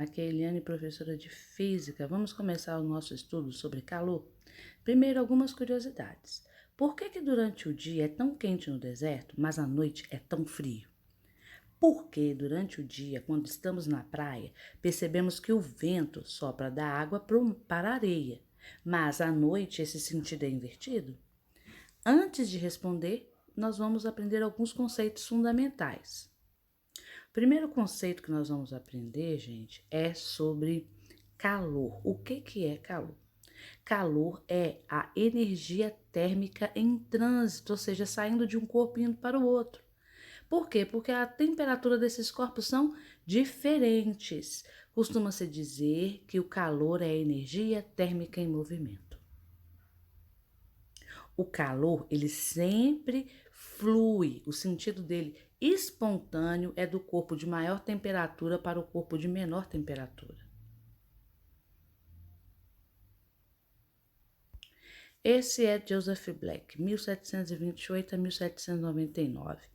Aqui é a Eliane, professora de Física. Vamos começar o nosso estudo sobre calor? Primeiro, algumas curiosidades. Por que durante o dia é tão quente no deserto, mas à noite é tão frio? Porque durante o dia, quando estamos na praia, percebemos que o vento sopra da água para a areia, mas à noite esse sentido é invertido? Antes de responder, nós vamos aprender alguns conceitos fundamentais. O primeiro conceito que nós vamos aprender, gente, é sobre calor. O que é calor? Calor é a energia térmica em trânsito, ou seja, saindo de um corpo e indo para o outro. Por quê? Porque a temperatura desses corpos são diferentes. Costuma-se dizer que o calor é a energia térmica em movimento. O calor, ele sempre flui, o sentido dele espontâneo é do corpo de maior temperatura para o corpo de menor temperatura. Esse é Joseph Black, 1728 a 1799.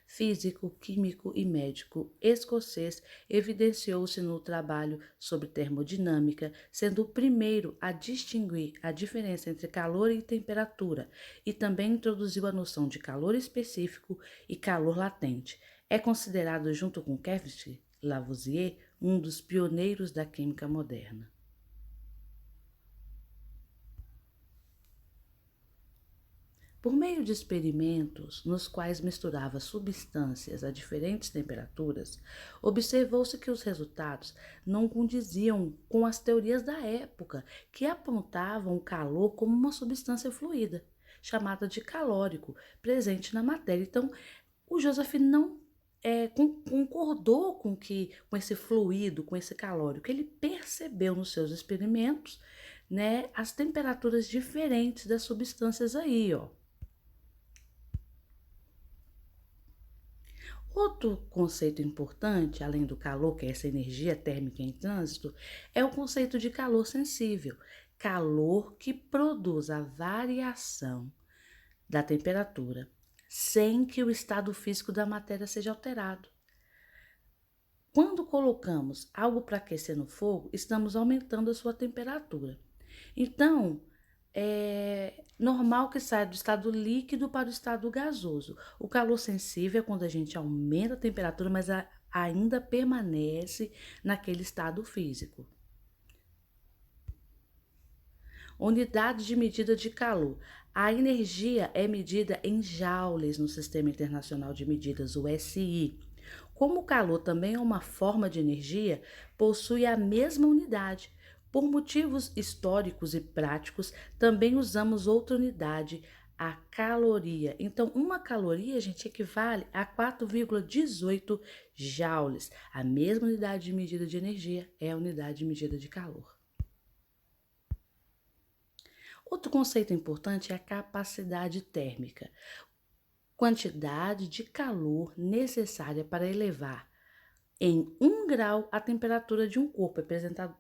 Físico, químico e médico escocês, evidenciou-se no trabalho sobre termodinâmica, sendo o primeiro a distinguir a diferença entre calor e temperatura, e também introduziu a noção de calor específico e calor latente. É considerado, junto com Kevin Lavoisier, um dos pioneiros da química moderna. Por meio de experimentos nos quais misturava substâncias a diferentes temperaturas, observou-se que os resultados não condiziam com as teorias da época, que apontavam o calor como uma substância fluida, chamada de calórico, presente na matéria. Então, o Joseph não concordou com esse fluido, com esse calórico. Ele percebeu nos seus experimentos, né, as temperaturas diferentes das substâncias aí, ó. Outro conceito importante, além do calor, que é essa energia térmica em trânsito, é o conceito de calor sensível. Calor que produz a variação da temperatura sem que o estado físico da matéria seja alterado. Quando colocamos algo para aquecer no fogo, estamos aumentando a sua temperatura. Então, é normal que saia do estado líquido para o estado gasoso. O calor sensível é quando a gente aumenta a temperatura, mas ainda permanece naquele estado físico. Unidade de medida de calor. A energia é medida em joules no Sistema Internacional de Medidas, o SI. Como o calor também é uma forma de energia, possui a mesma unidade. Por motivos históricos e práticos, também usamos outra unidade, a caloria. Então, uma caloria, gente, equivale a 4,18 joules. A mesma unidade de medida de energia é a unidade de medida de calor. Outro conceito importante é a capacidade térmica, quantidade de calor necessária para elevar em 1 grau a temperatura de um corpo,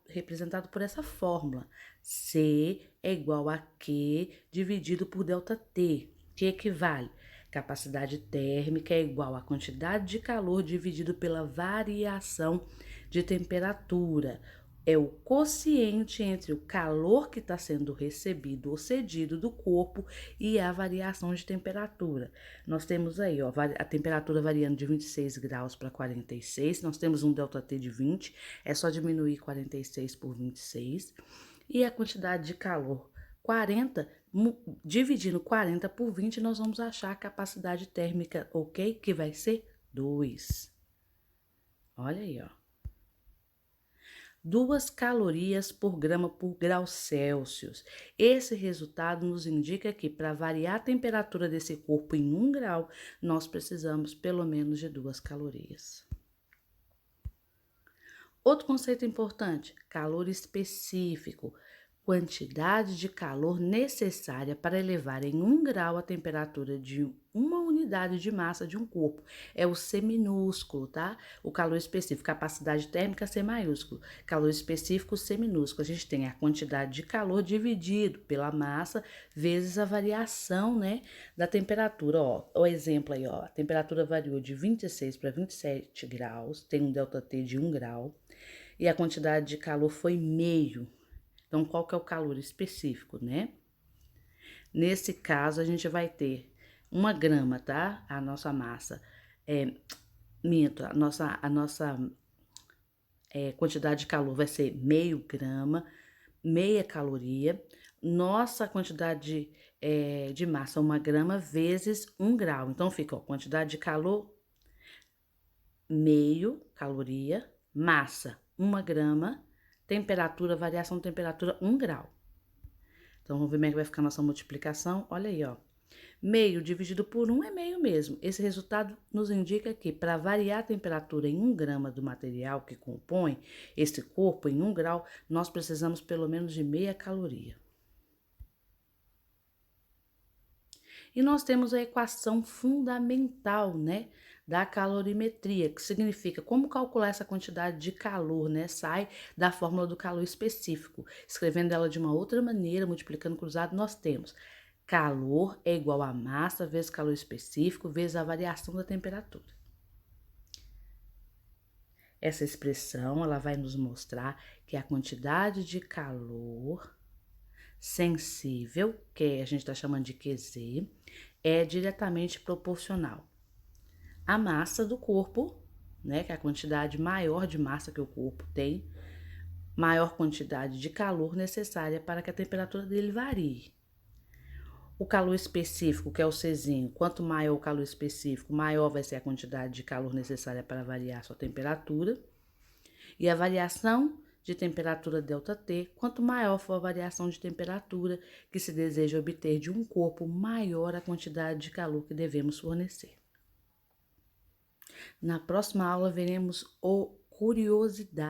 representado por essa fórmula. C é igual a Q dividido por ΔT, que equivale. Capacidade térmica é igual à quantidade de calor dividido pela variação de temperatura. É o quociente entre o calor que está sendo recebido ou cedido do corpo e a variação de temperatura. Nós temos aí, ó, a temperatura variando de 26 graus para 46. Nós temos um ΔT de 20, é só diminuir 46 por 26. E a quantidade de calor, 40, dividindo 40 por 20, nós vamos achar a capacidade térmica, ok? Que vai ser 2. Olha aí, ó. 2 calorias por grama por grau Celsius. Esse resultado nos indica que para variar a temperatura desse corpo em 1 grau, nós precisamos pelo menos de 2 calorias. Outro conceito importante, calor específico, quantidade de calor necessária para elevar em 1 grau a temperatura de uma unidade de massa de um corpo. É o C minúsculo, tá? O calor específico, capacidade térmica C maiúsculo, calor específico C minúsculo. A gente tem a quantidade de calor dividido pela massa vezes a variação, né, da temperatura. Ó, o exemplo aí, ó, a temperatura variou de 26 para 27 graus, tem um ΔT de 1 grau. e a quantidade de calor foi meio. Então, qual que é o calor específico, né? Nesse caso, a gente vai ter 1 grama, tá? A nossa massa. Minto, a nossa quantidade de calor vai ser meio grama, meia caloria. Nossa quantidade de massa, 1 grama vezes 1 grau. Então, fica, ó, quantidade de calor, meio caloria, massa, 1 grama, temperatura, variação de temperatura, 1 grau. Então, vamos ver como é que vai ficar a nossa multiplicação. Olha aí, ó. Meio dividido por 1 é meio mesmo. Esse resultado nos indica que, para variar a temperatura em 1 grama do material que compõe esse corpo em 1 grau, nós precisamos pelo menos de meia caloria. E nós temos a equação fundamental, né, da calorimetria, que significa como calcular essa quantidade de calor, né? Sai da fórmula do calor específico. Escrevendo ela de uma outra maneira, multiplicando cruzado, nós temos calor é igual a massa vezes calor específico vezes a variação da temperatura. Essa expressão, ela vai nos mostrar que a quantidade de calor sensível, que a gente está chamando de QZ, é diretamente proporcional à massa do corpo, né? Que é a quantidade maior de massa que o corpo tem, maior quantidade de calor necessária para que a temperatura dele varie. O calor específico, que é o Czinho, quanto maior o calor específico, maior vai ser a quantidade de calor necessária para variar a sua temperatura. E a variação de temperatura ΔT, quanto maior for a variação de temperatura que se deseja obter de um corpo, maior a quantidade de calor que devemos fornecer. Na próxima aula veremos o curiosidade.